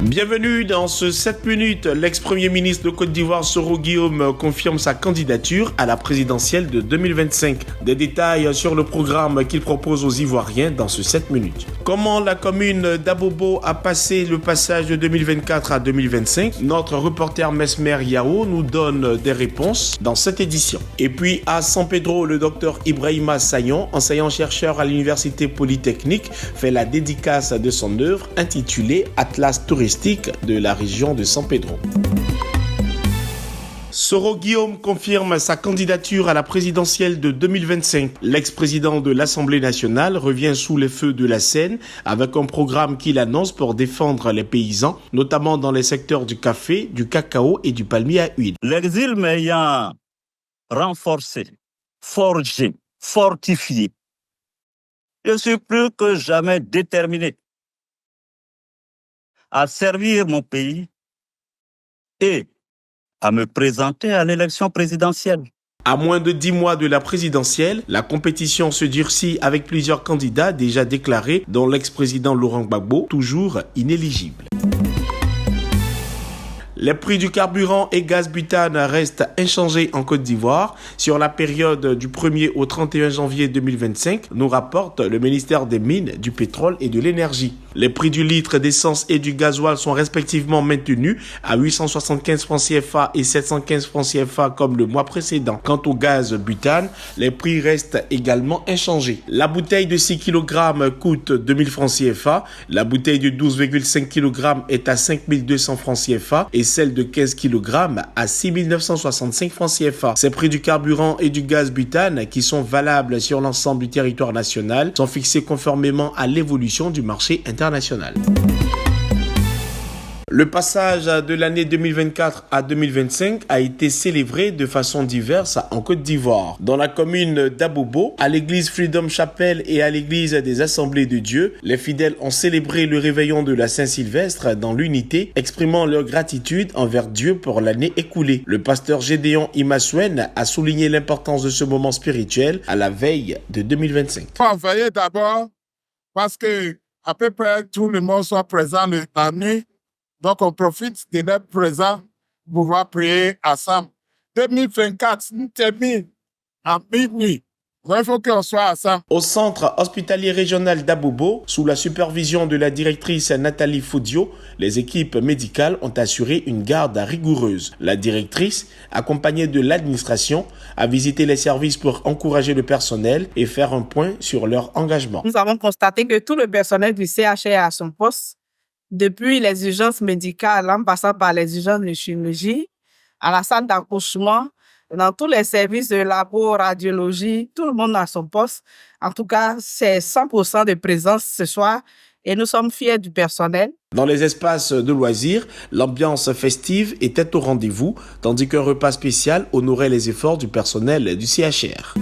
Bienvenue dans ce 7 minutes. L'ex-premier ministre de Côte d'Ivoire, Soro Guillaume, confirme sa candidature à la présidentielle de 2025. Des détails sur le programme qu'il propose aux Ivoiriens dans ce 7 minutes. Comment la commune d'Abobo a passé le passage de 2024 à 2025? Notre reporter Mesmer Yao nous donne des réponses dans cette édition. Et puis à San Pedro, le docteur Ibrahima Sayon, enseignant-chercheur à l'université polytechnique, fait la dédicace de son œuvre intitulée Atlas touristique de la région de San Pedro. Soro Guillaume confirme sa candidature à la présidentielle de 2025. L'ex-président de l'Assemblée nationale revient sous les feux de la scène avec un programme qu'il annonce pour défendre les paysans, notamment dans les secteurs du café, du cacao et du palmier à huile. L'exil m'ayant renforcé, forgé, fortifié, je suis plus que jamais déterminé à servir mon pays et à me présenter à l'élection présidentielle. À moins de 10 mois de la présidentielle, la compétition se durcit avec plusieurs candidats déjà déclarés, dont l'ex-président Laurent Gbagbo, toujours inéligible. Les prix du carburant et gaz butane restent inchangés en Côte d'Ivoire sur la période du 1er au 31 janvier 2025, nous rapporte le ministère des Mines, du Pétrole et de l'Énergie. Les prix du litre d'essence et du gasoil sont respectivement maintenus à 875 francs CFA et 715 francs CFA comme le mois précédent. Quant au gaz butane, les prix restent également inchangés. La bouteille de 6 kg coûte 2000 francs CFA, la bouteille de 12,5 kg est à 5200 francs CFA et celle de 15 kg à 6 965 francs CFA. Ces prix du carburant et du gaz butane, qui sont valables sur l'ensemble du territoire national, sont fixés conformément à l'évolution du marché international. Le passage de l'année 2024 à 2025 a été célébré de façon diverse en Côte d'Ivoire. Dans la commune d'Abobo, à l'église Freedom Chapel et à l'église des Assemblées de Dieu, les fidèles ont célébré le réveillon de la Saint-Sylvestre dans l'unité, exprimant leur gratitude envers Dieu pour l'année écoulée. Le pasteur Gédéon Imaswen a souligné l'importance de ce moment spirituel à la veille de 2025. Il faut veiller d'abord parce que à peu près tout le monde soit présent la nuit. Donc, on profite de notre présent pour pouvoir prier ensemble. 2024, nous terminons à minuit. Il faut qu'on soit ensemble. Au centre hospitalier régional d'Abobo, sous la supervision de la directrice Nathalie Foudio, les équipes médicales ont assuré une garde rigoureuse. La directrice, accompagnée de l'administration, a visité les services pour encourager le personnel et faire un point sur leur engagement. Nous avons constaté que tout le personnel du CH est à son poste. Depuis les urgences médicales, en passant par les urgences de chirurgie, à la salle d'accouchement, dans tous les services de labo, radiologie, tout le monde à son poste. En tout cas, c'est 100% de présence ce soir et nous sommes fiers du personnel. Dans les espaces de loisirs, l'ambiance festive était au rendez-vous, tandis qu'un repas spécial honorait les efforts du personnel du CHR.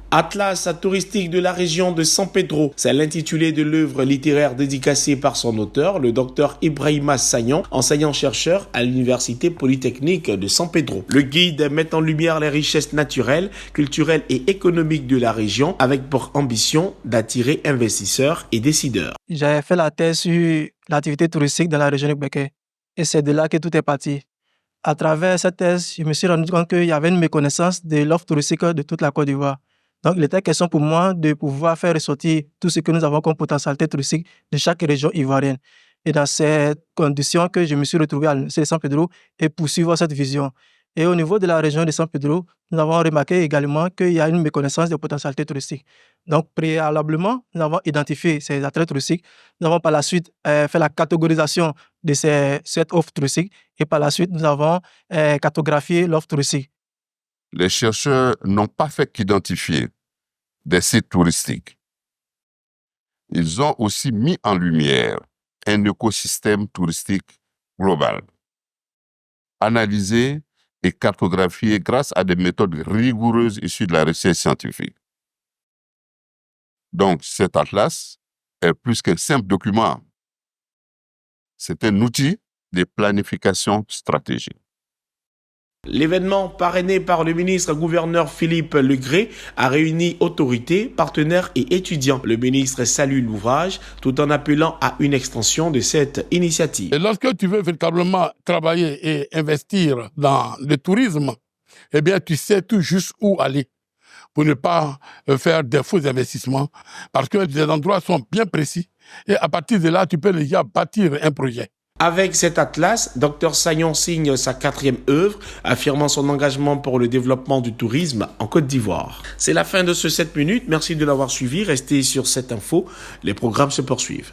Atlas touristique de la région de San Pedro, c'est l'intitulé de l'œuvre littéraire dédicacée par son auteur, le docteur Ibrahima Sayon, enseignant-chercheur à l'université polytechnique de San Pedro. Le guide met en lumière les richesses naturelles, culturelles et économiques de la région, avec pour ambition d'attirer investisseurs et décideurs. J'ai fait la thèse sur l'activité touristique dans la région de Beké et c'est de là que tout est parti. À travers cette thèse, je me suis rendu compte qu'il y avait une méconnaissance de l'offre touristique de toute la Côte d'Ivoire. Donc, il était question pour moi de pouvoir faire ressortir tout ce que nous avons comme potentialité touristique de chaque région ivoirienne. Et dans ces conditions que je me suis retrouvé à l'Université de San Pedro et poursuivre cette vision. Et au niveau de la région de San Pedro, nous avons remarqué également qu'il y a une méconnaissance des potentialités touristiques. Donc, préalablement, nous avons identifié ces attraits touristiques. Nous avons par la suite fait la catégorisation de cette offre touristique. Et par la suite, nous avons cartographié l'offre touristique. Les chercheurs n'ont pas fait qu'identifier des sites touristiques. Ils ont aussi mis en lumière un écosystème touristique global, analysé et cartographié grâce à des méthodes rigoureuses issues de la recherche scientifique. Donc, cet atlas est plus qu'un simple document. C'est un outil de planification stratégique. L'événement, parrainé par le ministre-gouverneur Philippe Legré, a réuni autorités, partenaires et étudiants. Le ministre salue l'ouvrage tout en appelant à une extension de cette initiative. Et lorsque tu veux véritablement travailler et investir dans le tourisme, eh bien, tu sais tout juste où aller pour ne pas faire des faux investissements, parce que les endroits sont bien précis. Et à partir de là, tu peux déjà bâtir un projet. Avec cet atlas, Dr Sagnon signe sa 4e œuvre, affirmant son engagement pour le développement du tourisme en Côte d'Ivoire. C'est la fin de ce 7 minutes. Merci de l'avoir suivi. Restez sur cette info. Les programmes se poursuivent.